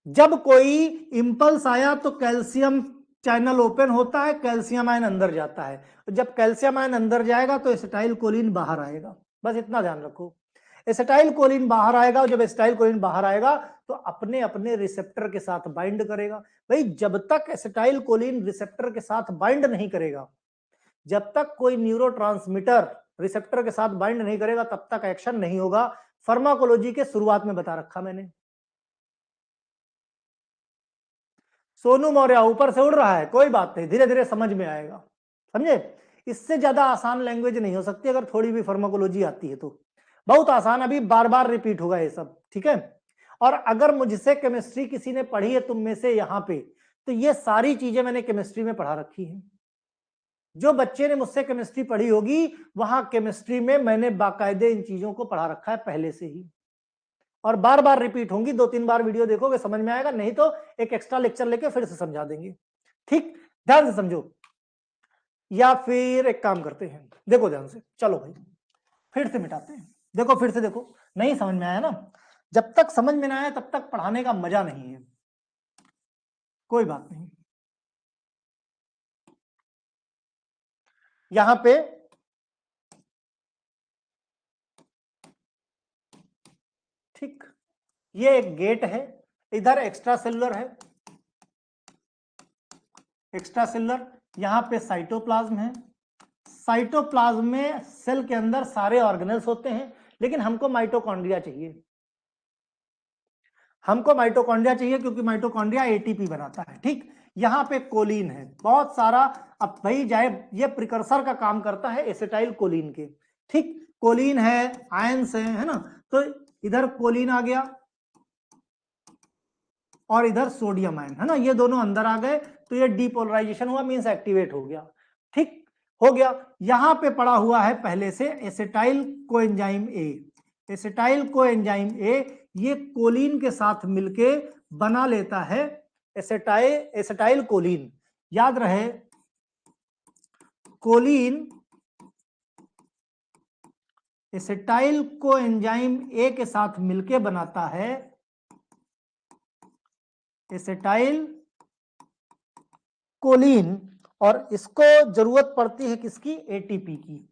जब कोई इंपल्स आया तो कैल्शियम चैनल ओपन होता है, कैल्शियम आयन अंदर जाता है, जब कैल्शियम आयन अंदर जाएगा तो एसिटाइल कोलिन बाहर आएगा। बस इतना ध्यान रखो, एसिटाइल कोलिन बाहर आएगा, और जब एसिटाइल कोलिन बाहर आएगा तो अपने अपने रिसेप्टर के साथ बाइंड करेगा। भाई जब तक एसिटाइल कोलिन रिसेप्टर के साथ बाइंड नहीं करेगा, जब तक कोई न्यूरोट्रांसमीटर रिसेप्टर के साथ बाइंड नहीं करेगा तब तक एक्शन नहीं होगा। फार्माकोलॉजी के शुरुआत में बता रखा मैंने। सोनू मौर्य ऊपर से उड़ रहा है, कोई बात नहीं, धीरे धीरे समझ में आएगा, समझे। इससे ज्यादा आसान लैंग्वेज नहीं हो सकती अगर थोड़ी भी फार्माकोलॉजी आती है तो। बहुत आसान, अभी बार बार रिपीट होगा ये सब, ठीक है। और अगर मुझसे केमिस्ट्री किसी ने पढ़ी है तुम में से यहाँ पे, तो ये सारी चीजें मैंने केमिस्ट्री में पढ़ा रखी है। जो बच्चे ने मुझसे केमिस्ट्री पढ़ी होगी वहां केमिस्ट्री में मैंने बाकायदे इन चीजों को पढ़ा रखा है पहले से ही, और बार बार रिपीट होंगी, 2-3 बार वीडियो देखोगे समझ में आएगा, नहीं तो एक एक्स्ट्रा लेक्चर लेके फिर से समझा देंगे, ठीक। ध्यान से समझो, या फिर एक काम करते हैं, देखो ध्यान से, चलो भाई फिर से मिटाते हैं। देखो फिर से देखो, नहीं समझ में आया ना, जब तक समझ में ना आया तब तक पढ़ाने का मजा नहीं है, कोई बात नहीं। यहां पे ठीक, ये एक गेट है, इधर एक्स्ट्रा सेलुलर है, एक्स्ट्रा सेलुलर, यहां पे साइटोप्लाज्म है, साइटोप्लाज्म में सेल के अंदर सारे ऑर्गेनेल्स होते हैं, लेकिन हमको माइटोकॉन्ड्रिया चाहिए, हमको माइटोकॉन्ड्रिया चाहिए क्योंकि माइटोकॉन्ड्रिया एटीपी बनाता है, ठीक। यहां पे कोलिन है बहुत सारा, अब भाई जाए ये प्रिकर्सर का काम करता है एसिटाइल कोलिन के, ठीक। कोलिन है, आयंस है ना, तो इधर कोलिन आ गया और इधर सोडियम आयन है ना, ये दोनों अंदर आ गए तो ये डीपोलराइजेशन हुआ, मींस एक्टिवेट हो गया, ठीक हो गया। यहां पे पड़ा हुआ है पहले से acetyl coenzyme A, acetyl coenzyme A ये कोलिन के साथ मिलके बना लेता है एसिटाइल कोलिन। याद रहे कोलिन एसिटाइल कोएंजाइम ए के साथ मिलके बनाता है एसिटाइल कोलिन, और इसको जरूरत पड़ती है किसकी? एटीपी की,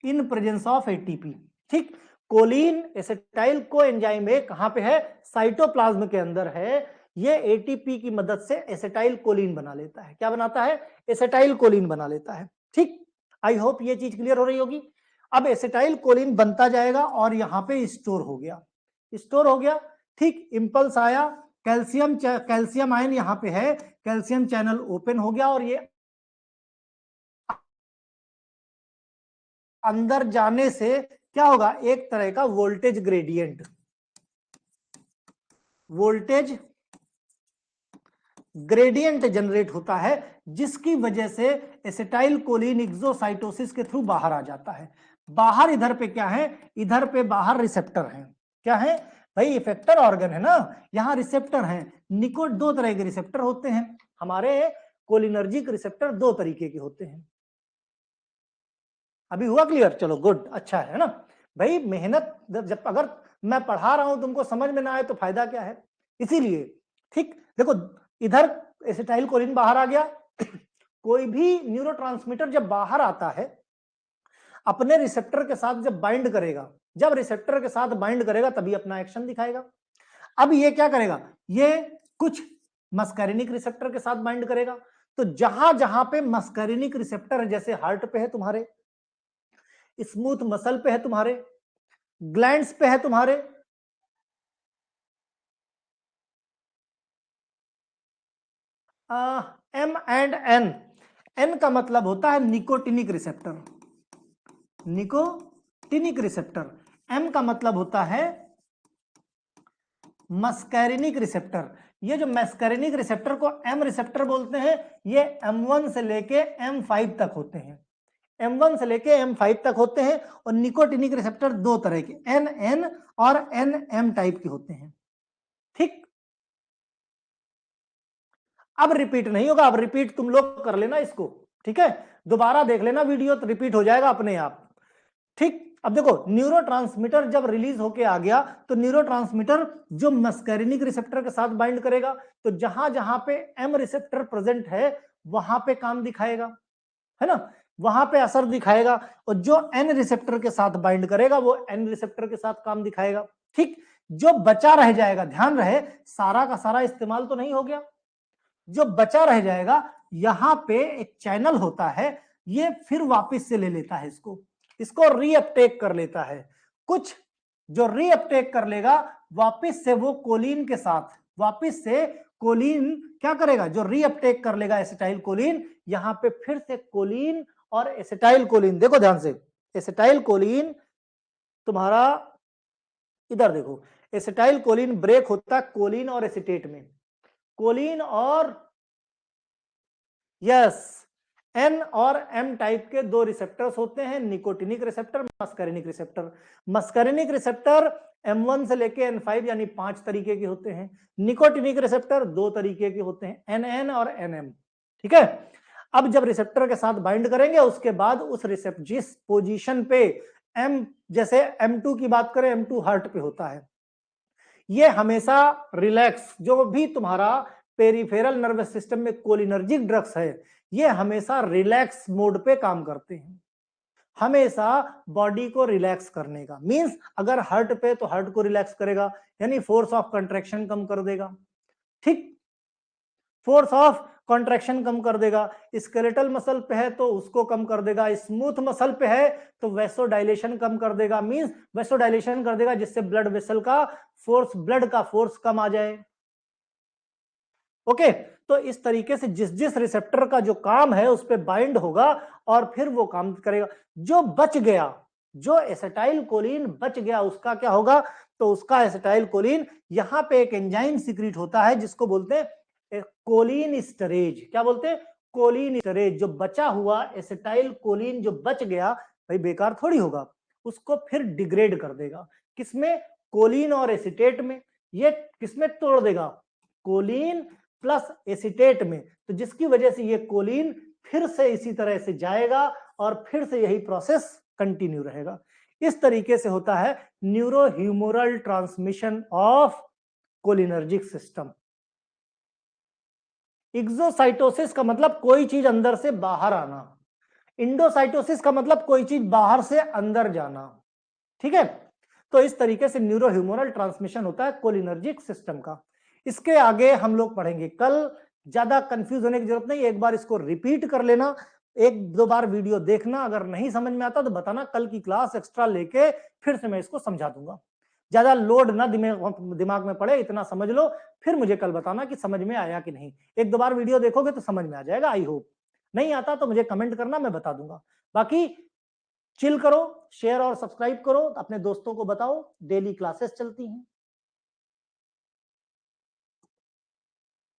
इन प्रेजेंस ऑफ एटीपी। ठीक, कोलिन एसिटाइल कोएंजाइम ए कहां पे है? साइटोप्लाज्म के अंदर है। ये एटीपी की मदद से एसिटाइल कोलिन बना लेता है। क्या बनाता है? एसिटाइल कोलिन बना लेता है। ठीक, आई होप ये चीज क्लियर हो रही होगी। अब एसिटाइल कोलिन बनता जाएगा और यहां पे स्टोर हो गया। ठीक, इंपल्स आया, कैल्शियम आयन यहां पे है, कैल्शियम चैनल ओपन हो गया और ये अंदर जाने से क्या होगा? एक तरह का वोल्टेज ग्रेडियंट जनरेट होता है, जिसकी वजह से एसिटाइल कोलिन एक्सोसाइटोसिस के थ्रू बाहर आ जाता है। बाहर इधर पे क्या है? इधर पे बाहर रिसेप्टर हैं। क्या है भाई? इफेक्टर ऑर्गन है ना, यहां रिसेप्टर हैं। दो तरह के रिसेप्टर होते हैं हमारे। कोलिनर्जिक रिसेप्टर दो तरीके के होते हैं। अभी हुआ क्लियर? चलो गुड, अच्छा है ना भाई। मेहनत जब अगर मैं पढ़ा रहा हूं तुमको समझ में ना आए तो फायदा क्या है? इसीलिए ठीक, देखो इधर एसिटाइल कोलिन बाहर आ गया। कोई भी न्यूरोट्रांसमीटर जब बाहर आता है अपने रिसेप्टर के साथ जब बाइंड करेगा, जब रिसेप्टर के साथ बाइंड करेगा तभी अपना एक्शन दिखाएगा। अब ये क्या करेगा? ये कुछ मस्कैरिनिक रिसेप्टर के साथ बाइंड करेगा। तो जहां जहां पे मस्कैरिनिक रिसेप्टर है, जैसे हार्ट पे है तुम्हारे, स्मूथ मसल पे है तुम्हारे, ग्लैंड्स पे है तुम्हारे, एम एंड एन। एन का मतलब होता है निकोटिनिक रिसेप्टर। एम का मतलब होता है मस्कैरिनिक रिसेप्टर। ये जो मस्कैरिनिक रिसेप्टर को एम रिसेप्टर बोलते हैं, ये M1 से लेके M5 तक होते हैं। M1 से लेके M5 तक होते हैं। और निकोटिनिक रिसेप्टर दो तरह के, NN और NM टाइप के होते हैं। ठीक, अब रिपीट नहीं होगा, अब रिपीट तुम लोग कर लेना इसको। ठीक है, दोबारा देख लेना वीडियो तो रिपीट हो जाएगा अपने आप। ठीक, अब देखो न्यूरोट्रांसमीटर जब रिलीज होके आ गया तो न्यूरोट्रांसमीटर जो मस्कैरिनिक रिसेप्टर के साथ बाइंड करेगा, तो जहां जहां पे एम रिसेप्टर प्रेजेंट है वहां पे काम दिखाएगा, है ना, वहां पे असर दिखाएगा। और जो एन रिसेप्टर के साथ बाइंड करेगा वो एन रिसेप्टर के साथ काम दिखाएगा। ठीक, जो बचा रह जाएगा, ध्यान रहे सारा का सारा इस्तेमाल तो नहीं हो गया, जो बचा रह जाएगा यहां पे एक चैनल होता है, ये फिर वापस से ले लेता है इसको रीअपटेक कर लेता है। कुछ जो रीअपटेक कर लेगा वापस से वो कोलिन के साथ, वापस से कोलिन क्या करेगा? जो रीअपटेक कर लेगा एसिटाइल कोलिन, यहां पे फिर से कोलिन और एसिटाइल कोलिन, देखो ध्यान से, एसिटाइल कोलिन तुम्हारा इधर देखो, एसिटाइल कोलिन ब्रेक होता है कोलिन और एसिटेट में। कोलिन और यस, एन और एम टाइप के दो रिसेप्टर्स होते हैं, nicotinic receptor, muscarinic receptor. Muscarinic receptor M1 से लेके N5 यानी 5 तरीके के होते हैं। निकोटिनिक रिसेप्टर 2 तरीके के होते हैं, NN और NM। ठीक है, अब जब रिसेप्टर के साथ बाइंड करेंगे उसके बाद उस रिसेप्टर जिस पोजीशन पे M, जैसे M2 की बात करें, M2 हार्ट पे होता है, ये हमेशा रिलैक्स, जो भी तुम्हारा पेरिफेरल नर्वस सिस्टम में कोलिनर्जिक ड्रग्स है, ये हमेशा रिलैक्स मोड पे काम करते हैं, हमेशा बॉडी को रिलैक्स करने का। मींस अगर हार्ट पे तो हार्ट को रिलैक्स करेगा, यानी फोर्स ऑफ कंट्रैक्शन कम कर देगा। ठीक, फोर्स ऑफ कॉन्ट्रैक्शन कम कर देगा। स्केलेटल मसल पे है तो उसको कम कर देगा, स्मूथ मसल पे है तो वैसोडाइलेशन कम कर देगा। मींस वैसोडाइलेशन कर देगा जिससे ब्लड वेसल का फोर्स, ब्लड का फोर्स कम आ जाए। ओके, तो इस तरीके से जिस जिस रिसेप्टर का जो काम है उस पे बाइंड होगा और फिर वो काम करेगा। जो बच गया, जो एसिटाइल कोलिन बच गया, उसका क्या होगा? तो उसका एसिटाइल कोलिन, यहां पे एक एंजाइम सिक्रीट होता है जिसको बोलते हैं कोलिन स्टरेज। क्या बोलते हैं? कोलिन स्टरेज। जो बचा हुआ एसिटाइल कोलिन जो बच गया, भाई बेकार थोड़ी होगा, उसको फिर डिग्रेड कर देगा। किसमें? कोलिन और एसीटेट में। ये किसमें तोड़ देगा? कोलिन प्लस एसीटेट में। तो जिसकी वजह से ये कोलिन फिर से इसी तरह से जाएगा और फिर से यही प्रोसेस कंटिन्यू रहेगा। इस तरीके से होता है neurohumoral transmission of cholinergic system. Exocytosis का मतलब कोई चीज अंदर से बाहर आना, इंडोसाइटोसिस का मतलब कोई चीज बाहर से अंदर जाना। ठीक है, तो इस तरीके से न्यूरोह्यूमोरल ट्रांसमिशन होता है कोलिनर्जिक सिस्टम का। इसके आगे हम लोग पढ़ेंगे कल, ज्यादा कंफ्यूज होने की जरूरत नहीं, एक बार इसको रिपीट कर लेना, एक दो बार वीडियो देखना, अगर नहीं समझ में आता तो बताना, कल की क्लास एक्स्ट्रा लेके फिर से मैं इसको समझा दूंगा। ज्यादा लोड ना दिमाग में पड़े, इतना समझ लो, फिर मुझे कल बताना कि समझ में आया कि नहीं। एक दो बार वीडियो देखोगे तो समझ में आ जाएगा, आई होप। नहीं आता तो मुझे कमेंट करना, मैं बता दूंगा। बाकी चिल करो, शेयर और सब्सक्राइब करो, अपने दोस्तों को बताओ, डेली क्लासेस चलती हैं।